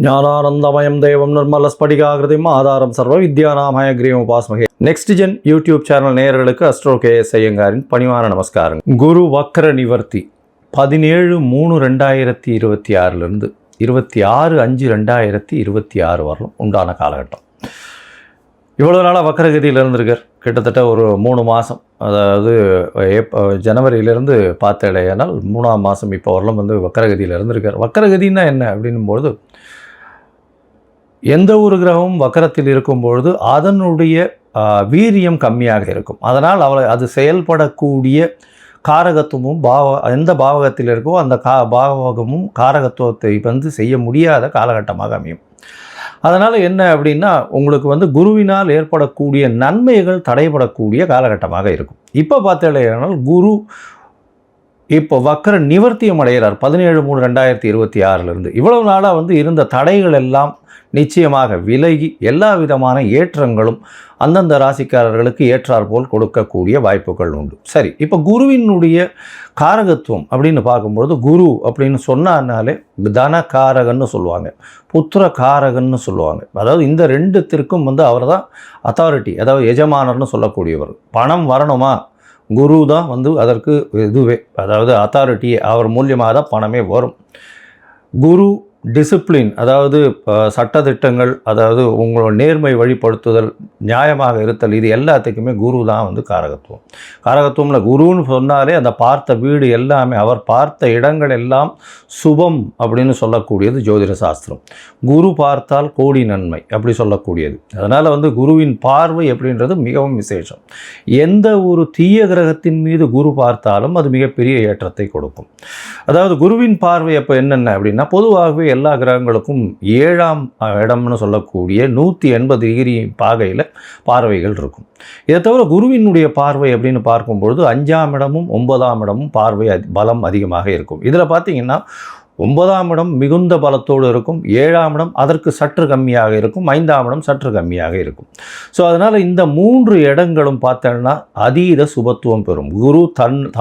ஞானானந்தமயம் தேவம் நிர்மலஸ்படிகாகிருதிம் ஆதாரம் சர்வ வித்யாநாமய கிரீம் உபாஸ்மகே. நெக்ஸ்ட் ஜென் யூடியூப் சேனல் நேயர்களுக்கு அஸ்ட்ரோ KS ஐயங்காரின் பணிவான நமஸ்காரம். குரு வக்ர நிவர்த்தி 17/3/2026 26/5/2026 வரலும் உண்டான காலகட்டம். இவ்வளோ நாளாக வக்கரகதியில் இருந்திருக்கார். கிட்டத்தட்ட ஒரு 3 மாதம், அதாவது ஜனவரியிலேருந்து பார்த்தேனால் 3ஆம் மாதம் இப்போ வரலும் வக்கரகதியில் இருந்திருக்கார். வக்கரகதின்னா என்ன அப்படின்னும்பொழுது, எந்த ஒரு கிரகமும் வக்கரத்தில் இருக்கும்பொழுது அதனுடைய வீரியம் கம்மியாக இருக்கும். அதனால் அது செயல்படக்கூடிய காரகத்துவமும் எந்த பாவகத்தில் இருக்கோ அந்த பாவகமும் காரகத்துவத்தை செய்ய முடியாத காலகட்டமாக அமையும். அதனால் என்ன அப்படின்னா, உங்களுக்கு குருவினால் ஏற்படக்கூடிய நன்மைகள் தடைபடக்கூடிய காலகட்டமாக இருக்கும். இப்போ பார்த்தேனால் குரு இப்போ வக்கர நிவர்த்தியம் அடைகிறார் 17/3/2026 இவ்வளவு நாளாக இருந்த தடைகள் எல்லாம் நிச்சயமாக விலகி எல்லா விதமான ஏற்றங்களும் அந்தந்த ராசிக்காரர்களுக்கு ஏற்றாற்போல் கொடுக்கக்கூடிய வாய்ப்புகள் உண்டு. சரி, இப்போ குருவினுடைய காரகத்துவம் அப்படின்னு பார்க்கும்பொழுது, குரு அப்படின்னு சொன்னாலே தனகாரகன்னு சொல்லுவாங்க, புத்திர காரகன்னு சொல்லுவாங்க. அதாவது இந்த ரெண்டுத்திற்கும் அவர் தான் அத்தாரிட்டி, அதாவது எஜமானர்னு சொல்லக்கூடியவர். பணம் வரணுமா, குரு தான் அதற்கு இதுவே, அதாவது அத்தாரிட்டியே, அவர் மூலியமாக தான் பணமே வரும். குரு டிசிப்ளின், அதாவது சட்டத்திட்டங்கள், அதாவது உங்களோட நேர்மை வழிபடுத்துதல், நியாயமாக இருத்தல், இது எல்லாத்துக்குமே குரு தான் காரகத்துவம். காரகத்துவம்ல குருன்னு சொன்னாலே அந்த பார்த்த வீடு எல்லாமே, அவர் பார்த்த இடங்கள் எல்லாம் சுபம் அப்படின்னு சொல்லக்கூடியது ஜோதிட சாஸ்திரம். குரு பார்த்தால் கோடி நன்மை அப்படி சொல்லக்கூடியது. அதனால் குருவின் பார்வை அப்படின்றது மிகவும் விசேஷம். எந்த ஒரு தீய கிரகத்தின் மீது குரு பார்த்தாலும் அது மிகப்பெரிய ஏற்றத்தை கொடுக்கும். அதாவது குருவின் பார்வை அப்போ என்னென்ன அப்படின்னா, பொதுவாகவே எல்லா கிரகங்களுக்கும் 7ஆம் இடம்னு சொல்லக்கூடிய 180 டிகிரி பாகையில் பார்வைகள் இருக்கும். இதை தவிர குருவினுடைய பார்வை அப்படின்னு பார்க்கும்பொழுது 5ஆம் இடமும் 9ஆம் இடமும் பார்வை பலம் அதிகமாக இருக்கும். இதில் பார்த்தீங்கன்னா 9ஆம் இடம் மிகுந்த பலத்தோடு இருக்கும், 7ஆம் இடம் அதற்கு சற்று கம்மியாக இருக்கும், 5ஆம் இடம் சற்று கம்மியாக இருக்கும். ஸோ அதனால் இந்த 3 இடங்களும் பார்த்தோன்னா அதீத சுபத்துவம் பெறும். குரு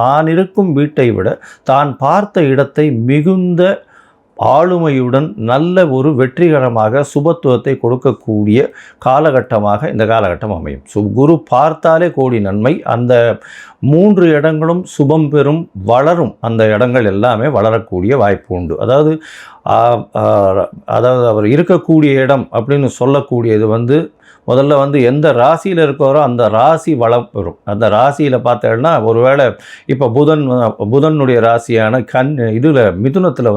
தான் இருக்கும் வீட்டை விட தான் பார்த்த இடத்தை மிகுந்த ஆளுமையுடன் நல்ல ஒரு வெற்றிகரமாக சுபத்துவத்தை கொடுக்கக்கூடிய காலகட்டமாக இந்த காலகட்டம் அமையும். குரு பார்த்தாலே கோடி நன்மை. அந்த 3 இடங்களும் சுபம் பெறும், வளரும். அந்த இடங்கள் எல்லாமே வளரக்கூடிய வாய்ப்பு உண்டு. அதாவது அவர் இருக்கக்கூடிய இடம் அப்படின்னு சொல்லக்கூடியது முதல்ல எந்த ராசியில் இருக்கிறோ அந்த ராசி வளம் பெறும். அந்த ராசியில் பார்த்தேன்னா, ஒருவேளை இப்போ புதனுடைய ராசியான மிதுனத்தில்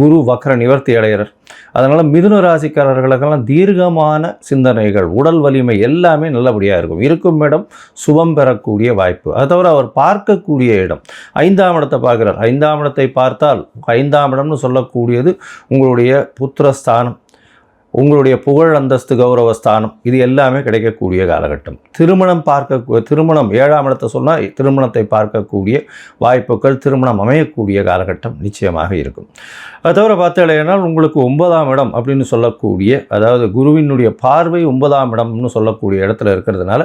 குரு வக்ர நிவர்த்தி அடைகிறார். அதனால் மிதுன ராசிக்காரர்களுக்கெல்லாம் தீர்க்கமான சிந்தனைகள், உடல் வலிமை எல்லாமே நல்லபடியாக இருக்கும். இருக்கும் இடம் சுபம் பெறக்கூடிய வாய்ப்பு. அது தவிர அவர் பார்க்கக்கூடிய இடம் 5ஆம் இடத்தை பார்க்குறார். 5ஆம் இடத்தை பார்த்தால் 5ஆம் இடம்னு சொல்லக்கூடியது உங்களுடைய புத்திரஸ்தானம், உங்களுடைய புகழ் அந்தஸ்து கௌரவஸ்தானம், இது எல்லாமே கிடைக்கக்கூடிய காலகட்டம். திருமணம் 7ஆம் இடத்தை சொன்னால் திருமணத்தை பார்க்கக்கூடிய வாய்ப்புகள், திருமணம் அமையக்கூடிய காலகட்டம் நிச்சயமாக இருக்கும். அது தவிர பார்த்தீங்கன்னா உங்களுக்கு 9ஆம் இடம் அப்படின்னு சொல்லக்கூடிய, அதாவது குருவினுடைய பார்வை 9ஆம் இடம்னு சொல்லக்கூடிய இடத்துல இருக்கிறதுனால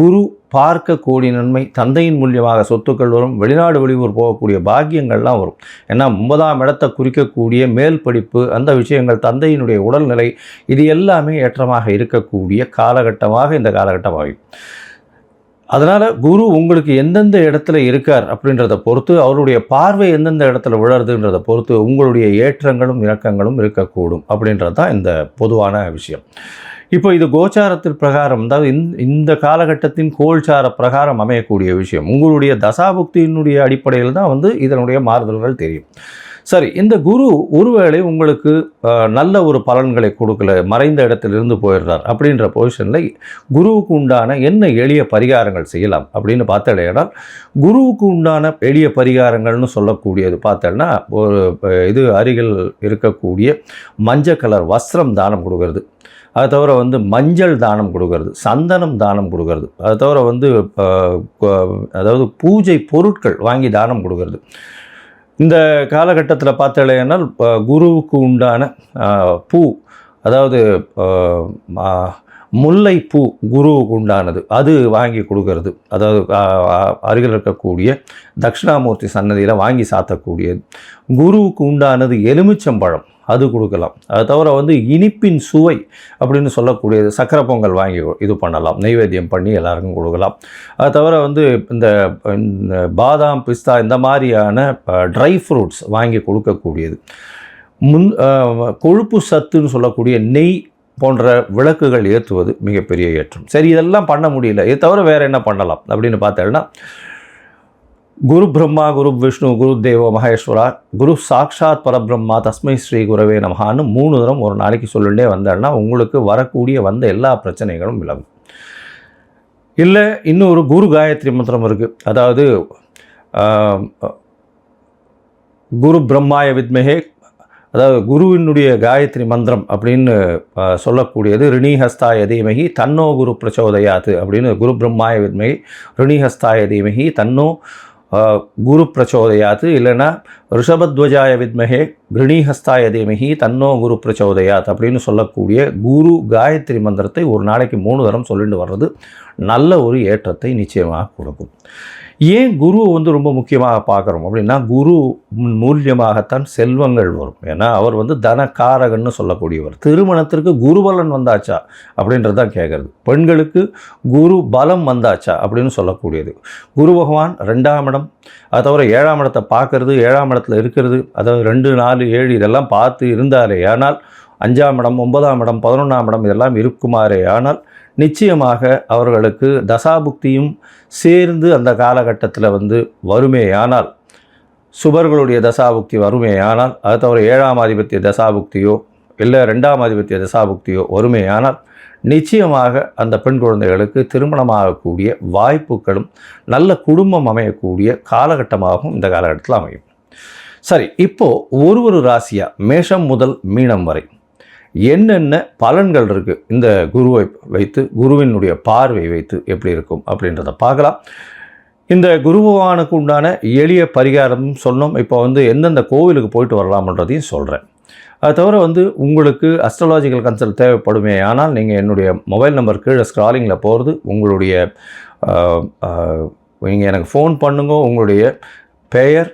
குரு பார்க்க கோடி நன்மை, தந்தையின் மூலியமாக சொத்துக்கள் வரும், வெளிநாடு வெளியூர் போகக்கூடிய பாக்கியங்கள்லாம் வரும். ஏன்னா 9ஆம் இடத்தை குறிக்கக்கூடிய மேல் படிப்பு, அந்த விஷயங்கள், தந்தையினுடைய உடல்நிலை, இது எல்லாமே ஏற்றமாக இருக்கக்கூடிய காலகட்டமாக இந்த காலகட்டம் ஆகும். அதனால் குரு உங்களுக்கு எந்தெந்த இடத்துல இருக்கார் அப்படின்றத பொறுத்து, அவருடைய பார்வை எந்தெந்த இடத்துல விழறதுன்றதை பொறுத்து உங்களுடைய ஏற்றங்களும் இறக்கங்களும் இருக்கக்கூடும் அப்படின்றது தான் இந்த பொதுவான விஷயம். இப்போ இது கோச்சாரத்தின் பிரகாரம், அதாவது இந்த காலகட்டத்தின் கோல்சார பிரகாரம் அமையக்கூடிய விஷயம். உங்களுடைய தசாபுக்தியினுடைய அடிப்படையில் தான் இதனுடைய மாறுதல்கள் தெரியும். சரி, இந்த குரு ஒருவேளை உங்களுக்கு நல்ல ஒரு பலன்களை கொடுக்கல, மறைந்த இடத்திலிருந்து போயிடுறார் அப்படின்ற பொசிஷனில் குருவுக்கு உண்டான என்ன எளிய பரிகாரங்கள் செய்யலாம் அப்படின்னு பார்த்தேன்னா, குருவுக்கு உண்டான எளிய பரிகாரங்கள்னு சொல்லக்கூடியது பார்த்தேன்னா, ஒரு அருகில் இருக்கக்கூடிய மஞ்சள் கலர் வஸ்திரம் தானம் கொடுக்கறது, அது தவிர மஞ்சள் தானம் கொடுக்கறது, சந்தனம் தானம் கொடுக்கறது, அது தவிர அதாவது பூஜை பொருட்கள் வாங்கி தானம் கொடுக்கறது. இந்த காலகட்டத்தில் பார்த்தேன்னா குருவுக்கு உண்டான பூ, அதாவது முல்லைப்பூ குருவுக்கு உண்டானது, அது வாங்கி கொடுக்கறது, அதாவது அருகில் இருக்கக்கூடிய தட்சிணாமூர்த்தி சன்னதியில் வாங்கி சாத்தக்கூடியது. குருவுக்கு உண்டானது எலுமிச்சம்பழம், அது கொடுக்கலாம். அது தவிர வந்து இனிப்பின் சுவை அப்படின்னு சொல்லக்கூடியது சக்கரை பொங்கல் வாங்கி இது பண்ணலாம், நெய்வேத்தியம் பண்ணி எல்லாருக்கும் கொடுக்கலாம். அது தவிர வந்து இந்த பாதாம், பிஸ்தா இந்த மாதிரியான ட்ரை ஃப்ரூட்ஸ் வாங்கி கொடுக்கக்கூடியது. கொழுப்பு சத்துன்னு சொல்லக்கூடிய நெய் போன்ற விளக்குகள் ஏற்றுவது மிகப்பெரிய ஏற்றம். சரி, இதெல்லாம் பண்ண முடியல, இது தவிர வேறு என்ன பண்ணலாம் அப்படின்னு பார்த்தேன்னா, குரு பிரம்மா, குரு விஷ்ணு, குரு தேவோ மகேஸ்வரா, குரு சாக்ஷாத் பரபிரம்மா, தஸ்மை ஸ்ரீ குரவே நமஹான்னு 3 தரம் ஒரு நாளைக்கு சொல்லிட்டே வந்தேன்னா உங்களுக்கு வரக்கூடிய வந்த எல்லா பிரச்சனைகளும் விலகும். இல்லை, இன்னொரு குரு காயத்ரி மந்திரம் இருக்குது. அதாவது குரு பிரம்மாய வித்மஹே, அதாவது குருவினுடைய காயத்ரி மந்திரம் அப்படின்னு சொல்லக்கூடியது ரிணிஹஸ்தாய தீமகி தன்னோ குரு பிரச்சோதயாத்து அப்படின்னு, குரு பிரம்மாய வித்மகி ரிணிஹஸ்தாய தீமகி தன்னோ குரு பிரச்சோதயாத்து, இல்லைன்னா ரிஷபத்வஜாய வித்மகே கிருணிஹஸ்தாய தீமகி தன்னோ குரு பிரச்சோதயாத் அப்படின்னு சொல்லக்கூடிய குரு காயத்ரி மந்திரத்தை ஒரு நாளைக்கு 3 தரம் சொல்லிட்டு வர்றது நல்ல ஒரு ஏற்றத்தை நிச்சயமாக கொடுக்கும். ஏன் குருவை வந்து ரொம்ப முக்கியமாக பார்க்குறோம் அப்படின்னா, குரு மூலியமாகத்தான் செல்வங்கள் வரும். ஏன்னா அவர் வந்து தனக்காரகன்னு சொல்லக்கூடியவர். திருமணத்திற்கு குருபலன் வந்தாச்சா அப்படின்றது தான் கேட்குறது. பெண்களுக்கு குரு பலம் வந்தாச்சா அப்படின்னு சொல்லக்கூடியது. குரு பகவான் 2ஆம் இடம், அது தவிர 7ஆம் இடத்தை பார்க்கறது, 7ஆம் இடத்துல இருக்கிறது, அதாவது 2, 4, 7 இதெல்லாம் பார்த்து இருந்தாரே ஆனால், 5ஆம் இடம், 9ஆம் இடம், 11ஆம் இடம் இதெல்லாம் இருக்குமாறே ஆனால் நிச்சயமாக அவர்களுக்கு தசாபுக்தியும் சேர்ந்து அந்த காலகட்டத்தில் வந்து வருமேயானால், சுபர்களுடைய தசாபுக்தி வருமேயானால், அது தவிர 7ஆம் ஆதிபத்திய தசாபுக்தியோ இல்லை 2ஆம் ஆதிபத்திய தசாபுக்தியோ வருமேயானால் நிச்சயமாக அந்த பெண் குழந்தைகளுக்கு திருமணமாகக்கூடிய வாய்ப்புகளும் நல்ல குடும்பம் அமையக்கூடிய காலகட்டமாகவும் இந்த காலகட்டத்தில் அமையும். சரி, இப்போது ஒரு ராசியாக மேஷம் முதல் மீனம் வரை என்னென்ன பலன்கள் இருக்குது இந்த குருவை வைத்து, குருவினுடைய பார்வை வைத்து எப்படி இருக்கும் அப்படின்றத பார்க்கலாம். இந்த குரு பகவானுக்கு உண்டான எளிய பரிகாரம் சொன்னோம். இப்போ வந்து எந்தெந்த கோவிலுக்கு போயிட்டு வரலாம்ன்றதையும் சொல்கிறேன். அது தவிர வந்து உங்களுக்கு அஸ்ட்ராலாஜிக்கல் கன்சல்ட் தேவைப்படுமே ஆனால் நீங்கள் என்னுடைய மொபைல் நம்பர் கீழே ஸ்க்ராலிங்கில் போகிறது, உங்களுடைய நீங்கள் எனக்கு ஃபோன் பண்ணுங்க. உங்களுடைய பெயர்,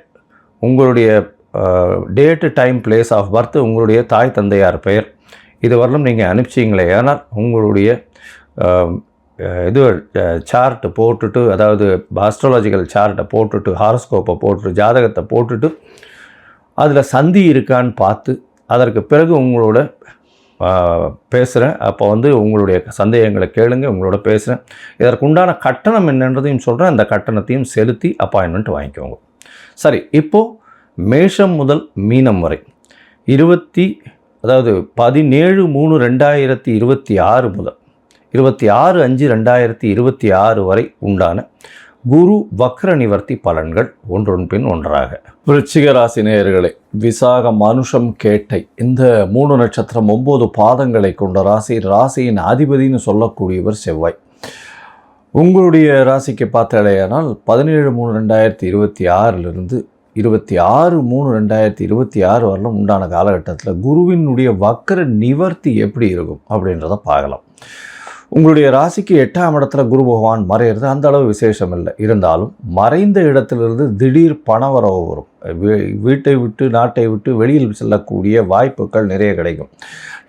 உங்களுடைய date, time, place of birth, உங்களுடைய தாய் தந்தையார் பெயர் இது வரலும் நீங்கள் அனுப்பிச்சிங்களே ஆனால் உங்களுடைய இது சார்ட்டு போட்டுட்டு, அதாவது ஆஸ்ட்ராலஜிக்கல் சார்ட்டை போட்டுட்டு, ஹாரோஸ்கோப்பை போட்டுட்டு, ஜாதகத்தை போட்டுட்டு அதில் சந்தி இருக்கான்னு பார்த்து அதற்கு பிறகு உங்களோட பேசுகிறேன். அப்போ வந்து உங்களுடைய சந்தேகங்களை கேளுங்க, உங்களோட பேசுகிறேன். இதற்குண்டான கட்டணம் என்னன்றதையும் சொல்கிறேன். அந்த கட்டணத்தையும் செலுத்தி அப்பாயின்மெண்ட் வாங்கிக்கோங்க. சரி, இப்போது மேஷம் முதல் மீனம் வரை 17/3/2026 முதல் 26/5/2026 வரை உண்டான குரு வக்ர நிவர்த்தி பலன்கள் ஒன்றொன் பின் ஒன்றாக. விருச்சிக ராசி நேயர்களே, விசாகம், அனுஷம், கேட்டை இந்த 3 நட்சத்திரம் 9 பாதங்களை கொண்ட ராசி. ராசியின் அதிபதினு சொல்லக்கூடியவர் செவ்வாய். உங்களுடைய ராசிக்கு பார்த்தாலேயானால் 17/3/2026 26/3/2026 வரலும் உண்டான காலகட்டத்தில் குருவினுடைய வக்ர நிவர்த்தி எப்படி இருக்கும் அப்படின்றத பார்க்கலாம். உங்களுடைய ராசிக்கு 8ஆம் இடத்துல குரு பகவான் மறையிறது அந்த அளவு விசேஷம் இல்லை. இருந்தாலும் மறைந்த இடத்திலிருந்து திடீர் பணவரவு வரும். வீட்டை விட்டு, நாட்டை விட்டு வெளியில் செல்லக்கூடிய வாய்ப்புகள் நிறைய கிடைக்கும்.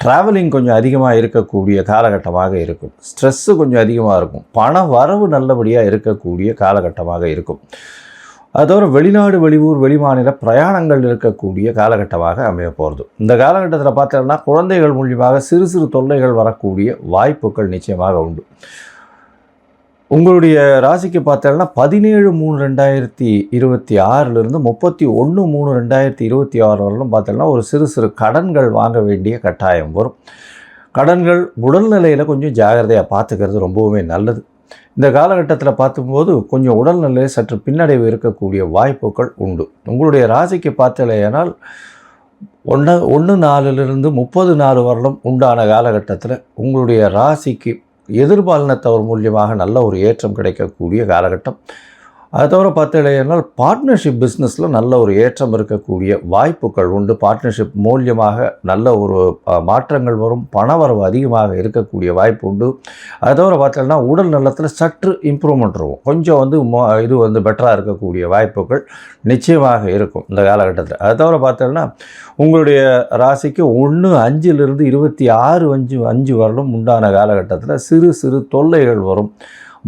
ட்ராவலிங் கொஞ்சம் அதிகமாக இருக்கக்கூடிய காலகட்டமாக இருக்கும். ஸ்ட்ரெஸ்ஸு கொஞ்சம் அதிகமாக இருக்கும். பண வரவு நல்லபடியாக இருக்கக்கூடிய காலகட்டமாக இருக்கும். அதோட வெளிநாடு, வெளியூர், வெளிமாநில பிரயாணங்கள் இருக்கக்கூடிய காலகட்டமாக அமைய போகிறது. இந்த காலகட்டத்தில் பார்த்தோம்னா குழந்தைகள் மூலியமாக சிறு சிறு தொல்லைகள் வரக்கூடிய வாய்ப்புகள் நிச்சயமாக உண்டு. உங்களுடைய ராசிக்கு பார்த்தோம்னா 17/3/2026 31/3/2026 வரலும் பார்த்தோம்னா ஒரு சிறு சிறு கடன்கள் வாங்க வேண்டிய கட்டாயம் வரும். கடன்கள் உடல்நிலையில் கொஞ்சம் ஜாகிரதையாக பார்த்துக்கிறது ரொம்பவுமே நல்லது. இந்த காலகட்டத்தில் பார்க்கும்போது கொஞ்சம் உடல்நிலை சற்று பின்னடைவு இருக்கக்கூடிய வாய்ப்புகள் உண்டு. உங்களுடைய ராசிக்கு பார்த்தலையானால் 1/4 30 வருடம் உண்டான காலகட்டத்தில் உங்களுடைய ராசிக்கு எதிர்பாலினத்தவர் மூலியமாக நல்ல ஒரு ஏற்றம் கிடைக்கக்கூடிய காலகட்டம். அதை தவிர பார்த்தீங்கன்னா பார்ட்னர்ஷிப் பிஸ்னஸில் நல்ல ஒரு ஏற்றம் இருக்கக்கூடிய வாய்ப்புகள் உண்டு. பார்ட்னர்ஷிப் மூலியமாக நல்ல ஒரு மாற்றங்கள் வரும், பணவரவு அதிகமாக இருக்கக்கூடிய வாய்ப்பு உண்டு. அதை தவிர பார்த்தீங்கன்னா உடல் நலத்தில் சற்று இம்ப்ரூவ்மெண்ட் இருக்கும், கொஞ்சம் வந்து இது வந்து பெட்டராக இருக்கக்கூடிய வாய்ப்புகள் நிச்சயமாக இருக்கும் இந்த காலகட்டத்தில். அதை தவிர பார்த்தீங்கன்னா உங்களுடைய ராசிக்கு 1-5 26-5 வருடம் உண்டான காலகட்டத்தில் சிறு சிறு தொல்லைகள் வரும்.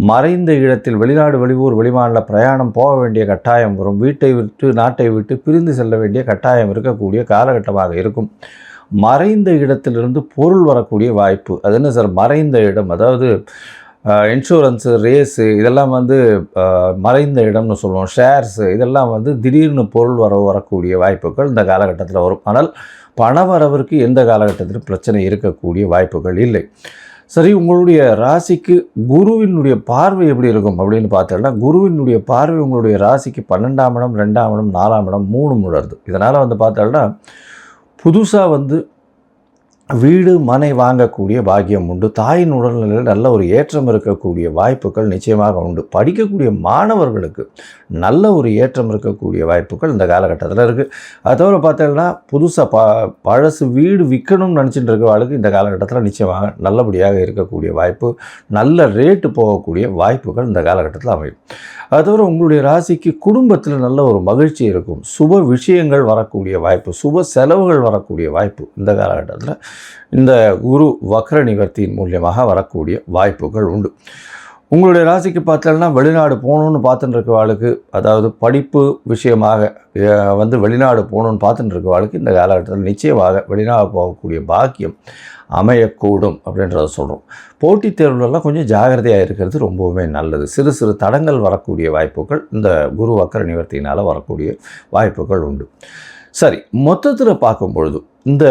மறைந்த இடத்தில் வெளிநாடு, வெளியூர், வெளிமாநில பிரயாணம் போக வேண்டிய கட்டாயம் வரும். வீட்டை விட்டு, நாட்டை விட்டு பிரிந்து செல்ல வேண்டிய கட்டாயம் இருக்கக்கூடிய காலகட்டமாக இருக்கும். மறைந்த இடத்திலிருந்து பொருள் வரக்கூடிய வாய்ப்பு. அது என்ன சார் மறைந்த இடம்? அதாவது இன்சூரன்ஸு, ரேஸு இதெல்லாம் வந்து மறைந்த இடம்னு சொல்லுவோம். ஷேர்ஸு இதெல்லாம் வந்து திடீர்னு பொருள் வரக்கூடிய வாய்ப்புகள் இந்த காலகட்டத்தில் வரும். ஆனால் பணவரவிற்கு எந்த காலகட்டத்திலும் பிரச்சனை இருக்கக்கூடிய வாய்ப்புகள் இல்லை. சரி, உங்களுடைய ராசிக்கு குருவினுடைய பார்வை எப்படி இருக்கும் அப்படின்னு பார்த்தோம்னா, குருவினுடைய பார்வை உங்களுடைய ராசிக்கு 12ஆம் இடம், 2ஆம் இடம், 4ஆம் இடம், 3 வருது. இதனால் வந்து பார்த்தோம்னா புதுசாக வந்து வீடு மனை வாங்கக்கூடிய பாக்கியம் உண்டு. தாயின் உடல்நிலையில் நல்ல ஒரு ஏற்றம் இருக்கக்கூடிய வாய்ப்புகள் நிச்சயமாக உண்டு. படிக்கக்கூடிய மாணவர்களுக்கு நல்ல ஒரு ஏற்றம் இருக்கக்கூடிய வாய்ப்புகள் இந்த காலகட்டத்தில் இருக்குது. அது தவிர பார்த்தீங்கன்னா புதுசாக பழசு வீடு விற்கணும்னு நினச்சிட்டு இருக்கிறவர்களுக்கு இந்த காலகட்டத்தில் நிச்சயமாக நல்லபடியாக இருக்கக்கூடிய வாய்ப்பு, நல்ல ரேட்டு போகக்கூடிய வாய்ப்புகள் இந்த காலகட்டத்தில் அமையும். அது தவிர உங்களுடைய ராசிக்கு குடும்பத்தில் நல்ல ஒரு மகிழ்ச்சி இருக்கும், சுப விஷயங்கள் வரக்கூடிய வாய்ப்பு, சுப செலவுகள் வரக்கூடிய வாய்ப்பு இந்த காலகட்டத்தில் இந்த குரு வக்ர நிவர்த்தியின் மூலியமாக வரக்கூடிய வாய்ப்புகள் உண்டு. உங்களுடைய ராசிக்கு பார்த்தோம்னா வெளிநாடு போகணுன்னு பார்த்துட்டு இருக்கிறவாளுக்கு, அதாவது படிப்பு விஷயமாக வந்து வெளிநாடு போகணுன்னு பார்த்துட்டு இருக்கிறவாளுக்கு இந்த காலகட்டத்தில் நிச்சயமாக வெளிநாடு போகக்கூடிய பாக்கியம் அமையக்கூடும் அப்படின்றத சொல்கிறோம். போட்டித் தேர்வுலலாம் கொஞ்சம் ஜாகிரதையாக இருக்கிறது ரொம்பவுமே நல்லது. சிறு சிறு தடங்கள் வரக்கூடிய வாய்ப்புகள் இந்த குரு வக்ர நிவர்த்தியினால் வரக்கூடிய வாய்ப்புகள் உண்டு. சரி, மொத்தத்தில் பார்க்கும் பொழுது இந்த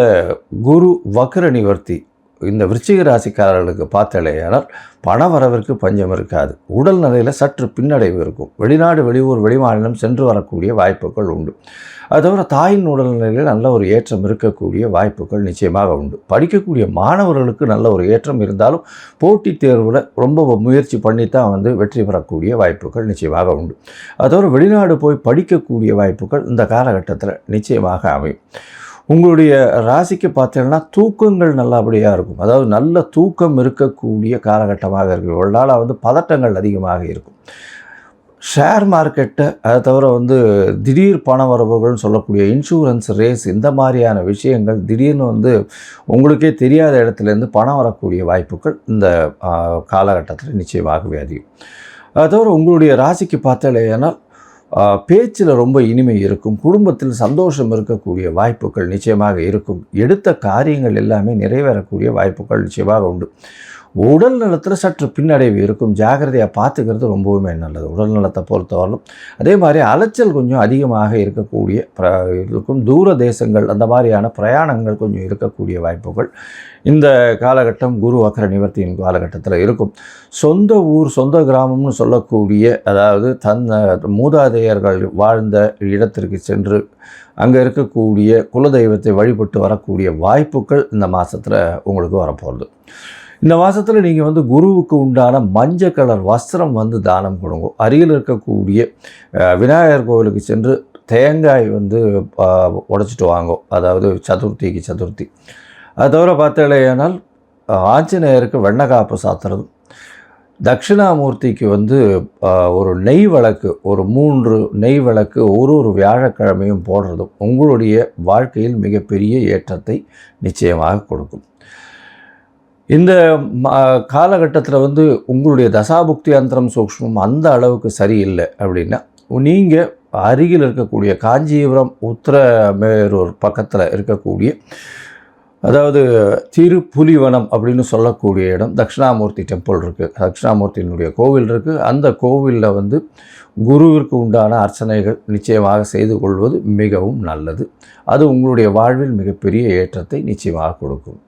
குரு வக்ர நிவர்த்தி இந்த விருச்சிக ராசிக்காரர்களுக்கு பார்த்தாலேயானால் பண வரவிற்கு பஞ்சம் இருக்காது. உடல் நிலையில் சற்று பின்னடைவு இருக்கும். வெளிநாடு, வெளியூர், வெளிமாநிலம் சென்று வரக்கூடிய வாய்ப்புகள் உண்டு. அது தவிர தாயின் உடல்நிலையில் நல்ல ஒரு ஏற்றம் இருக்கக்கூடிய வாய்ப்புகள் நிச்சயமாக உண்டு. படிக்கக்கூடிய மாணவர்களுக்கு நல்ல ஒரு ஏற்றம் இருந்தாலும் போட்டித் தேர்வில் ரொம்ப முயற்சி பண்ணித்தான் வந்து வெற்றி பெறக்கூடிய வாய்ப்புகள் நிச்சயமாக உண்டு. அது தவிர வெளிநாடு போய் படிக்கக்கூடிய வாய்ப்புகள் இந்த காலகட்டத்தில் நிச்சயமாக அமையும். உங்களுடைய ராசிக்கு பார்த்தீங்கன்னா தூக்கங்கள் நல்லபடியாக இருக்கும். அதாவது நல்ல தூக்கம் இருக்கக்கூடிய காலகட்டமாக இருக்கும். ஒரு நாளாக வந்து பதட்டங்கள் அதிகமாக இருக்கும். ஷேர் மார்க்கெட்டை, அதை தவிர வந்து திடீர் பண வரவுகள்னு சொல்லக்கூடிய இன்சூரன்ஸ், ரேஸ் இந்த மாதிரியான விஷயங்கள் திடீர்னு வந்து உங்களுக்கே தெரியாத இடத்துலேருந்து பணம் வரக்கூடிய வாய்ப்புகள் இந்த காலகட்டத்தில் நிச்சயமாகவே அதிகம். அதை தவிர உங்களுடைய ராசிக்கு பார்த்தாலேனால் பேச்சில் ரொம்ப இனிமை இருக்கும். குடும்பத்தில் சந்தோஷம் இருக்கக்கூடிய வாய்ப்புகள் நிச்சயமாக இருக்கும். எடுத்த காரியங்கள் எல்லாமே நிறைவேறக்கூடிய வாய்ப்புகள் நிச்சயமாக உண்டு. உடல் நலத்தில் சற்று பின்னடைவு இருக்கும். ஜாகிரதையாக பார்த்துக்கிறது ரொம்பவுமே நல்லது உடல் நலத்தை பொறுத்தவரைக்கும். அதே மாதிரி அலைச்சல் கொஞ்சம் அதிகமாக இருக்கக்கூடிய இருக்கும். தூர தேசங்கள் அந்த மாதிரியான பிரயாணங்கள் கொஞ்சம் இருக்கக்கூடிய வாய்ப்புகள் இந்த காலகட்டம் குரு வக்ர நிவர்த்தியின் காலகட்டத்தில் இருக்கும். சொந்த ஊர், சொந்த கிராமம்னு சொல்லக்கூடிய, அதாவது மூதாதையர்கள் வாழ்ந்த இடத்திற்கு சென்று அங்கே இருக்கக்கூடிய குலதெய்வத்தை வழிபட்டு வரக்கூடிய வாய்ப்புகள் இந்த மாதத்தில் உங்களுக்கு வரப்போகிறது. இந்த மாதத்தில் நீங்கள் வந்து குருவுக்கு உண்டான மஞ்சள் கலர் வஸ்திரம் வந்து தானம் கொடுங்க. அருகில் இருக்கக்கூடிய விநாயகர் கோவிலுக்கு சென்று தேங்காய் வந்து உடைச்சிட்டு வாங்கோ, அதாவது சதுர்த்தி. அது தவிர பார்த்தாலேயானால் ஆஞ்சநேயருக்கு வெண்ணக்காப்பு சாத்துறதும், தட்சிணாமூர்த்திக்கு வந்து ஒரு நெய் விளக்கு, ஒரு 3 நெய் விளக்கு ஒரு வியாழக்கிழமையும் போடுறதும் உங்களுடைய வாழ்க்கையில் மிகப்பெரிய ஏற்றத்தை நிச்சயமாக கொடுக்கும். இந்த காலகட்டத்தில் வந்து உங்களுடைய தசாபுக்தி அந்தரம் சூக்ஷ்மம் அந்த அளவுக்கு சரியில்லை அப்படின்னா, நீங்கள் அருகில் இருக்கக்கூடிய காஞ்சிபுரம் உத்திரமேரூர் பக்கத்தில் இருக்கக்கூடிய, அதாவது திருப்புலிவனம் அப்படின்னு சொல்லக்கூடிய இடம், தட்சிணாமூர்த்தி டெம்பிள் இருக்குது, தட்சிணாமூர்த்தியினுடைய கோவில் இருக்குது. அந்த கோவிலில் வந்து குருவிற்கு உண்டான அர்ச்சனைகள் நிச்சயமாக செய்து கொள்வது மிகவும் நல்லது. அது உங்களுடைய வாழ்வில் மிகப்பெரிய ஏற்றத்தை நிச்சயமாக கொடுக்கும்.